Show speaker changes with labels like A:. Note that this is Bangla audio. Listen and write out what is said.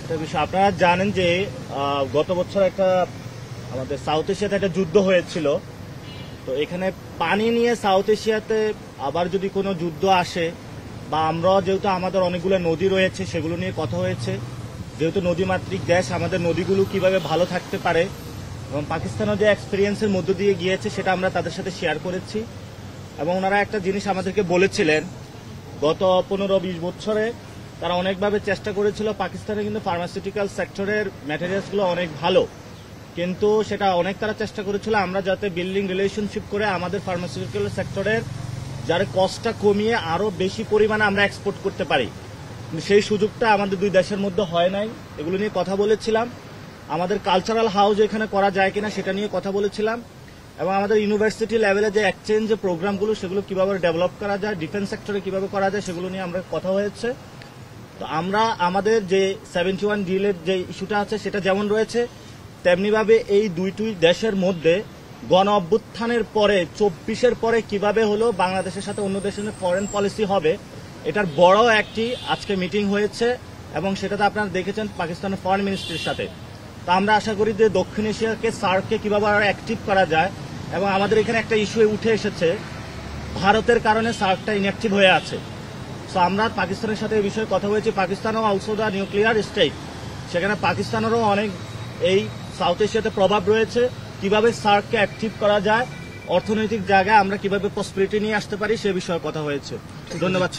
A: একটা বিষয় আপনারা জানেন যে গত বছর একটা আমাদের সাউথ এশিয়াতে একটা যুদ্ধ হয়েছিল। তো এখানে পানি নিয়ে সাউথ এশিয়াতে আবার যদি কোনো যুদ্ধ আসে বা আমরাও যেহেতু আমাদের অনেকগুলো নদী রয়েছে সেগুলো নিয়ে কথা হয়েছে, যেহেতু নদীমাতৃক দেশ আমাদের নদীগুলো কিভাবে ভালো থাকতে পারে এবং পাকিস্তানও যে এক্সপিরিয়েন্সের মধ্য দিয়ে গিয়েছে সেটা আমরা তাদের সাথে শেয়ার করেছি। এবং ওনারা একটা জিনিস আমাদেরকে বলেছিলেন, গত 15-20 বছরে তারা অনেকভাবে চেষ্টা করেছিল। পাকিস্তানে কিন্তু ফার্মাসিউটিক্যাল সেক্টরের ম্যাটেরিয়ালসগুলো অনেক ভালো, কিন্তু সেটা অনেক তারা চেষ্টা করেছিল আমরা যাতে বিল্ডিং রিলেশনশিপ করে আমাদের ফার্মাসিউটিক্যাল সেক্টরের যার কস্টটা কমিয়ে আরো বেশি পরিমাণে আমরা এক্সপোর্ট করতে পারি। সেই সুযোগটা আমাদের দুই দেশের মধ্যে হয় নাই। এগুলো নিয়ে কথা বলেছিলাম। আমাদের কালচারাল হাউস এখানে করা যায় কিনা সেটা নিয়ে কথা বলেছিলাম, এবং আমাদের ইউনিভার্সিটি লেভেলে যে এক্সচেঞ্জ যে প্রোগ্রামগুলো সেগুলো কিভাবে ডেভেলপ করা যায়, ডিফেন্স সেক্টরে কিভাবে করা যায় সেগুলো নিয়ে আমরা কথা হয়েছে। তো আমরা আমাদের যে 71 ডিলের যে ইস্যুটা আছে সেটা যেমন রয়েছে, তেমনিভাবে এই দুইটি দেশের মধ্যে গণ অভ্যুত্থানের পরে 24-এর পরে কিভাবে হলো বাংলাদেশের সাথে অন্য দেশের ফরেন পলিসি হবে, এটার বড় একটি আজকে মিটিং হয়েছে এবং সেটাতে আপনারা দেখেছেন পাকিস্তানের ফরেন মিনিস্ট্রির সাথে। তো আমরা আশা করি যে দক্ষিণ এশিয়াকে সার্ককে কিভাবে আরো অ্যাক্টিভ করা যায়, এবং আমাদের এখানে একটা ইস্যু উঠে এসেছে ভারতের কারণে সার্কটা ইনঅ্যাক্টিভ হয়ে আছে। তো আমরা পাকিস্তানের সাথে এই বিষয়ে কথা বলেছি। পাকিস্তানও অলসো দ্য নিউক্লিয়ার স্টেট, সেখানে পাকিস্তানেরও অনেক এই সাউথ এশিয়াতে প্রভাব রয়েছে। কিভাবে সার্ককে অ্যাক্টিভ করা যায়, অর্থনৈতিক জায়গায় আমরা কিভাবে প্রসপেরিটি নিয়ে আসতে পারি সে বিষয়ে কথা হয়েছে। ধন্যবাদ।